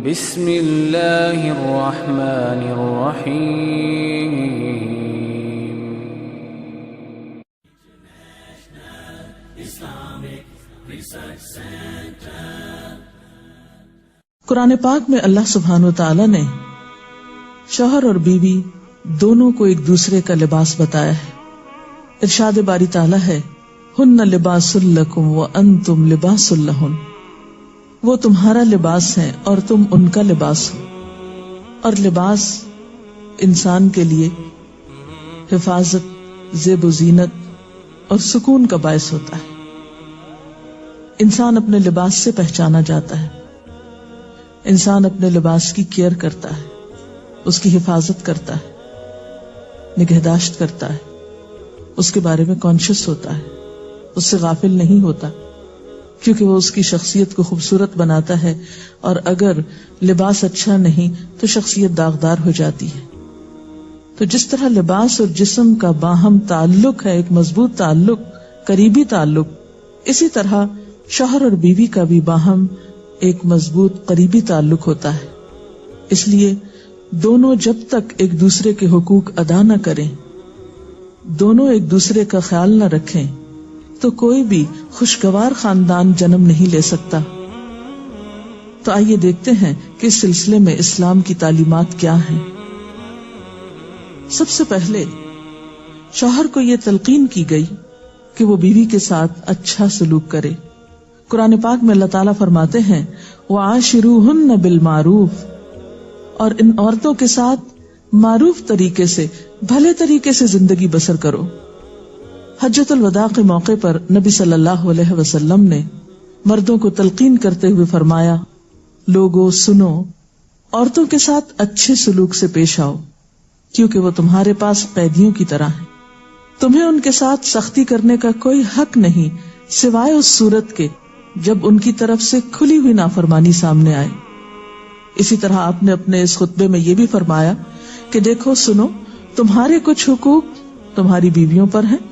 بسم اللہ الرحمن الرحیم. قرآن پاک میں اللہ سبحانہ و تعالی نے شوہر اور بیوی دونوں کو ایک دوسرے کا لباس بتایا ہے. ارشاد باری تعالی ہے ہن لباس لکم وانتم لباس لہن، وہ تمہارا لباس ہے اور تم ان کا لباس ہو. اور لباس انسان کے لیے حفاظت، زیب و زینت اور سکون کا باعث ہوتا ہے. انسان اپنے لباس سے پہچانا جاتا ہے. انسان اپنے لباس کی کیئر کرتا ہے، اس کی حفاظت کرتا ہے، نگہداشت کرتا ہے، اس کے بارے میں کانشیس ہوتا ہے، اس سے غافل نہیں ہوتا، کیونکہ وہ اس کی شخصیت کو خوبصورت بناتا ہے. اور اگر لباس اچھا نہیں تو شخصیت داغدار ہو جاتی ہے. تو جس طرح لباس اور جسم کا باہم تعلق ہے، ایک مضبوط تعلق، قریبی تعلق، اسی طرح شوہر اور بیوی کا بھی باہم ایک مضبوط قریبی تعلق ہوتا ہے. اس لیے دونوں جب تک ایک دوسرے کے حقوق ادا نہ کریں، دونوں ایک دوسرے کا خیال نہ رکھیں، تو کوئی بھی خوشگوار خاندان جنم نہیں لے سکتا. تو آئیے دیکھتے ہیں کہ اس سلسلے میں اسلام کی تعلیمات کیا ہیں. سب سے پہلے شوہر کو یہ تلقین کی گئی کہ وہ بیوی کے ساتھ اچھا سلوک کرے. قرآن پاک میں اللہ تعالیٰ فرماتے ہیں وَعَاشِرُوهُنَّ بِالْمَعْرُوفِ، اور ان عورتوں کے ساتھ معروف طریقے سے، بھلے طریقے سے زندگی بسر کرو. حجۃ الوداع کے موقع پر نبی صلی اللہ علیہ وسلم نے مردوں کو تلقین کرتے ہوئے فرمایا لوگو سنو، عورتوں کے ساتھ اچھے سلوک سے پیش آؤ، کیونکہ وہ تمہارے پاس قیدیوں کی طرح ہیں. تمہیں ان کے ساتھ سختی کرنے کا کوئی حق نہیں سوائے اس صورت کے جب ان کی طرف سے کھلی ہوئی نافرمانی سامنے آئے. اسی طرح آپ نے اپنے اس خطبے میں یہ بھی فرمایا کہ دیکھو سنو، تمہارے کچھ حقوق تمہاری بیویوں پر ہیں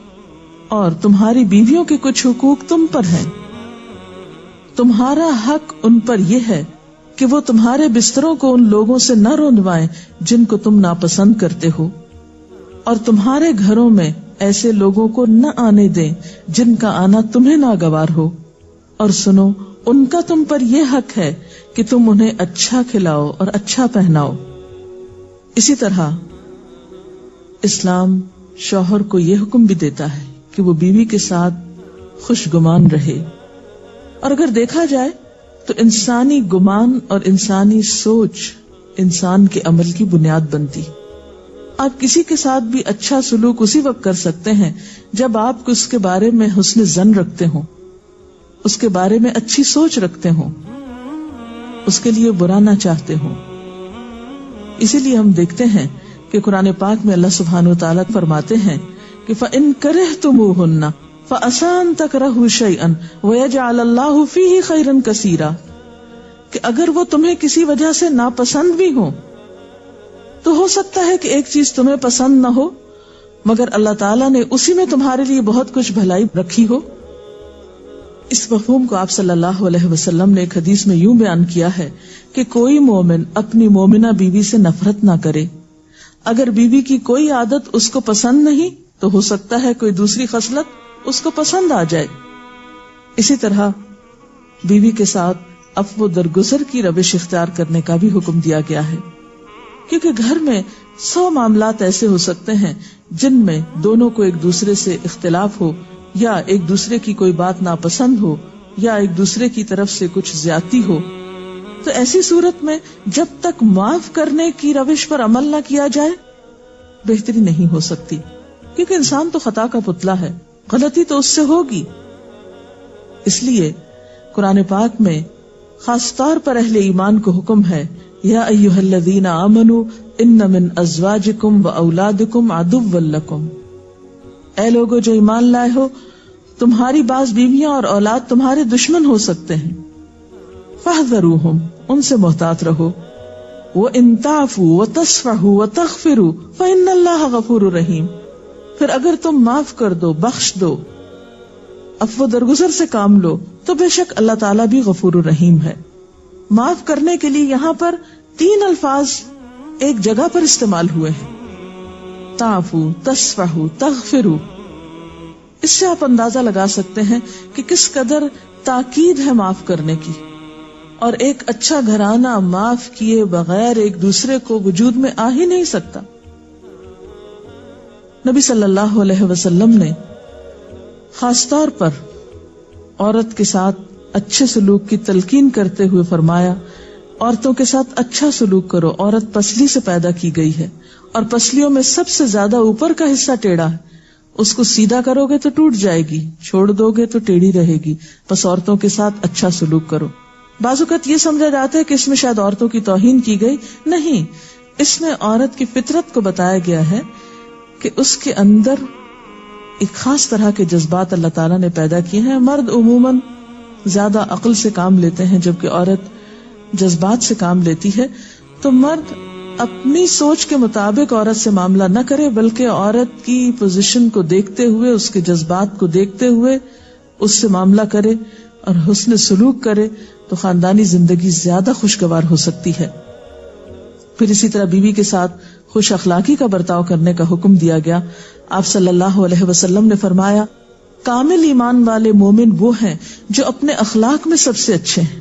اور تمہاری بیویوں کے کچھ حقوق تم پر ہیں. تمہارا حق ان پر یہ ہے کہ وہ تمہارے بستروں کو ان لوگوں سے نہ روندوائیں جن کو تم ناپسند کرتے ہو، اور تمہارے گھروں میں ایسے لوگوں کو نہ آنے دیں جن کا آنا تمہیں ناگوار ہو. اور سنو، ان کا تم پر یہ حق ہے کہ تم انہیں اچھا کھلاؤ اور اچھا پہناؤ. اسی طرح اسلام شوہر کو یہ حکم بھی دیتا ہے کہ وہ بیوی کے ساتھ خوشگمان رہے. اور اگر دیکھا جائے تو انسانی گمان اور انسانی سوچ انسان کے عمل کی بنیاد بنتی. آپ کسی کے ساتھ بھی اچھا سلوک اسی وقت کر سکتے ہیں جب آپ اس کے بارے میں حسن ظن رکھتے ہوں، اس کے بارے میں اچھی سوچ رکھتے ہوں، اس کے لیے برا نہ چاہتے ہوں. اسی لیے ہم دیکھتے ہیں کہ قرآن پاک میں اللہ سبحانہ وتعالیٰ فرماتے ہیں کہ فَإِن كَرِهْتُمُوهُنَّ فَعَسَىٰ أَن تَكْرَهُوا شَيْئًا وَيَجْعَلَ اللَّهُ فِيهِ خَيْرًا كَثِيرًا، کہ اگر وہ تمہیں کسی وجہ سے ناپسند بھی ہوں تو ہو سکتا ہے کہ ایک چیز تمہیں پسند نہ ہو مگر اللہ تعالیٰ نے اسی میں تمہارے لیے بہت کچھ بھلائی رکھی ہو. اس مفہوم کو آپ صلی اللہ علیہ وسلم نے ایک حدیث میں یوں بیان کیا ہے کہ کوئی مومن اپنی مومنہ بیوی سے نفرت نہ کرے. اگر بیوی کی کوئی عادت اس کو پسند نہیں تو ہو سکتا ہے کوئی دوسری خصلت اس کو پسند آ جائے. اسی طرح بیوی کے ساتھ عفو درگزر کی روش اختیار کرنے کا بھی حکم دیا گیا ہے، کیونکہ گھر میں 100 معاملات ایسے ہو سکتے ہیں جن میں دونوں کو ایک دوسرے سے اختلاف ہو، یا ایک دوسرے کی کوئی بات ناپسند ہو، یا ایک دوسرے کی طرف سے کچھ زیادتی ہو. تو ایسی صورت میں جب تک معاف کرنے کی روش پر عمل نہ کیا جائے بہتری نہیں ہو سکتی، کیونکہ انسان تو خطا کا پتلا ہے، غلطی تو اس سے ہوگی. اس لیے قرآن پاک میں خاص طور پر اہل ایمان کو حکم ہے یا ایھا الذین آمنوا ان من ازواجکم واولادکم عدوا لکم، اے لوگو جو ایمان لائے ہو، تمہاری بعض بیویاں اور اولاد تمہارے دشمن ہو سکتے ہیں. فاحذروہم، ان سے محتاط رہو. وَإِن تَعْفُوا وَتَصْفَحُوا وَتَغْفِرُوا فَإِنَّ اللَّهَ غَفُورٌ رَحِيمٌ، پھر اگر تم معاف کر دو، بخش دو، عفو درگزر سے کام لو تو بے شک اللہ تعالیٰ بھی غفور الرحیم ہے. معاف کرنے کے لیے یہاں پر 3 الفاظ ایک جگہ پر استعمال ہوئے ہیں، تعفو، تصفحو، تغفرو۔ اس سے آپ اندازہ لگا سکتے ہیں کہ کس قدر تاکید ہے معاف کرنے کی، اور ایک اچھا گھرانہ معاف کیے بغیر ایک دوسرے کو وجود میں آ ہی نہیں سکتا۔ نبی صلی اللہ علیہ وسلم نے خاص طور پر عورت کے ساتھ اچھے سلوک کی تلقین کرتے ہوئے فرمایا، عورتوں کے ساتھ اچھا سلوک کرو، عورت پسلی سے پیدا کی گئی ہے اور پسلیوں میں سب سے زیادہ اوپر کا حصہ ٹیڑھا ہے، اس کو سیدھا کرو گے تو ٹوٹ جائے گی، چھوڑ دو گے تو ٹیڑھی رہے گی، بس عورتوں کے ساتھ اچھا سلوک کرو۔ بعض اوقات یہ سمجھا جاتا ہے کہ اس میں شاید عورتوں کی توہین کی گئی، نہیں، اس میں عورت کی فطرت کو بتایا گیا ہے کہ اس کے اندر ایک خاص طرح کے جذبات اللہ تعالیٰ نے پیدا کیے ہیں۔ مرد عموماً زیادہ عقل سے کام لیتے ہیں جبکہ عورت جذبات سے کام لیتی ہے، تو مرد اپنی سوچ کے مطابق عورت سے معاملہ نہ کرے، بلکہ عورت کی پوزیشن کو دیکھتے ہوئے، اس کے جذبات کو دیکھتے ہوئے اس سے معاملہ کرے اور حسن سلوک کرے، تو خاندانی زندگی زیادہ خوشگوار ہو سکتی ہے۔ پھر اسی طرح بیوی کے ساتھ خوش اخلاقی کا برتاؤ کرنے کا حکم دیا گیا۔ آپ صلی اللہ علیہ وسلم نے فرمایا، کامل ایمان والے مومن وہ ہیں جو اپنے اخلاق میں سب سے اچھے ہیں،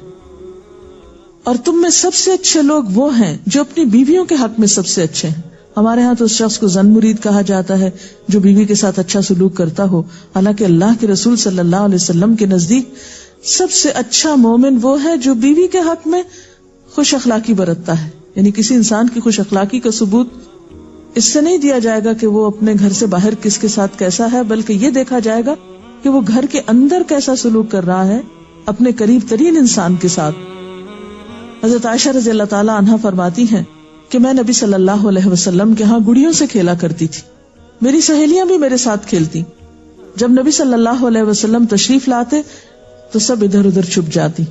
اور تم میں سب سے اچھے لوگ وہ ہیں جو اپنی بیویوں کے حق میں سب سے اچھے ہیں۔ ہمارے ہاں تو اس شخص کو زن مرید کہا جاتا ہے جو بیوی کے ساتھ اچھا سلوک کرتا ہو، حالانکہ اللہ کے رسول صلی اللہ علیہ وسلم کے نزدیک سب سے اچھا مومن وہ ہے جو بیوی کے حق میں خوش اخلاقی برتتا ہے۔ یعنی کسی انسان کی خوش اخلاقی کا ثبوت اس سے نہیں دیا جائے گا کہ وہ اپنے گھر سے باہر کس کے ساتھ کیسا ہے، بلکہ یہ دیکھا جائے گا کہ وہ گھر کے اندر کیسا سلوک کر رہا ہے اپنے قریب ترین انسان کے ساتھ۔ حضرت عائشہ رضی اللہ تعالی عنہا فرماتی ہیں کہ میں نبی صلی اللہ علیہ وسلم کے ہاں گڑیوں سے کھیلا کرتی تھی، میری سہیلیاں بھی میرے ساتھ کھیلتی، جب نبی صلی اللہ علیہ وسلم تشریف لاتے تو سب ادھر ادھر چھپ جاتی،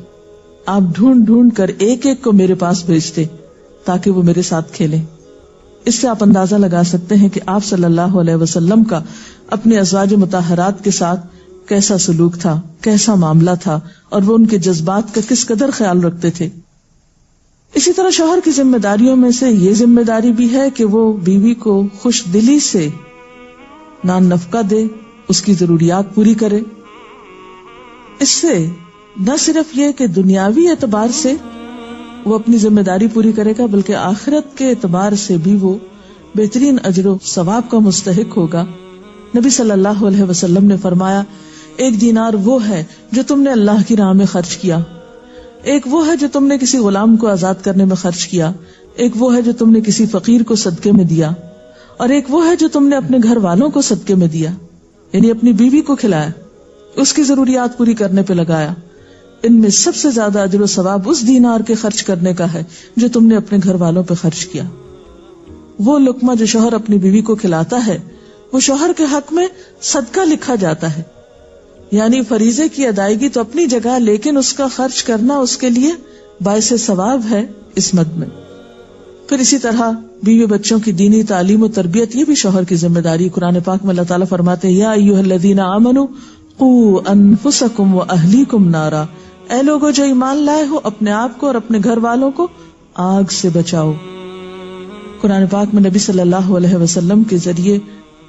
آپ ڈھونڈ ڈھونڈ کر ایک ایک کو میرے پاس بھیجتے تاکہ وہ میرے ساتھ کھیلیں۔ اس سے آپ اندازہ لگا سکتے ہیں کہ آپ صلی اللہ علیہ وسلم کا اپنے ازواج مطہرات کے ساتھ کیسا سلوک تھا، کیسا معاملہ تھا، اور وہ ان کے جذبات کا کس قدر خیال رکھتے تھے۔ اسی طرح شوہر کی ذمہ داریوں میں سے یہ ذمہ داری بھی ہے کہ وہ بیوی کو خوش دلی سے نان نفقہ دے، اس کی ضروریات پوری کرے۔ اس سے نہ صرف یہ کہ دنیاوی اعتبار سے وہ اپنی ذمہ داری پوری کرے گا، بلکہ آخرت کے اعتبار سے بھی وہ بہترین اجر و ثواب کا مستحق ہوگا۔ نبی صلی اللہ علیہ وسلم نے فرمایا، ایک دینار وہ ہے جو تم نے اللہ کی راہ میں خرچ کیا، ایک وہ ہے جو تم نے کسی غلام کو آزاد کرنے میں خرچ کیا، ایک وہ ہے جو تم نے کسی فقیر کو صدقے میں دیا، اور ایک وہ ہے جو تم نے اپنے گھر والوں کو صدقے میں دیا، یعنی اپنی بیوی کو کھلایا، اس کی ضروریات پوری کرنے پہ لگایا۔ ان میں سب سے زیادہ اجر و ثواب اس دینار کے خرچ کرنے کا ہے جو تم نے اپنے گھر والوں پہ خرچ کیا۔ وہ لقمہ جو شوہر اپنی بیوی کو کھلاتا ہے وہ شوہر کے حق میں صدقہ لکھا جاتا ہے، یعنی فریضے کی ادائیگی تو اپنی جگہ، لیکن اس کا خرچ کرنا اس کے لیے باعث ثواب ہے اس مد میں۔ پھر اسی طرح بیوی بچوں کی دینی تعلیم و تربیت یہ بھی شوہر کی ذمہ داری۔ قرآن پاک میں اللہ تعالیٰ فرماتے ہیں، یا ایھا الذین آمنوا قوا انفسکم واہلیکم نارا، اے لوگو جو ایمان لائے ہو، اپنے آپ کو اور اپنے گھر والوں کو آگ سے بچاؤ۔ قرآن پاک میں نبی صلی اللہ علیہ وسلم کے ذریعے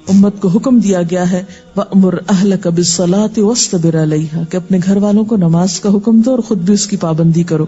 امت کو حکم دیا گیا ہے وَأْمُرْ أَهْلَكَ بِالصَّلَاةِ وَاصْطَبِرْ عَلَيْهَا، کہ اپنے گھر والوں کو نماز کا حکم دو اور خود بھی اس کی پابندی کرو۔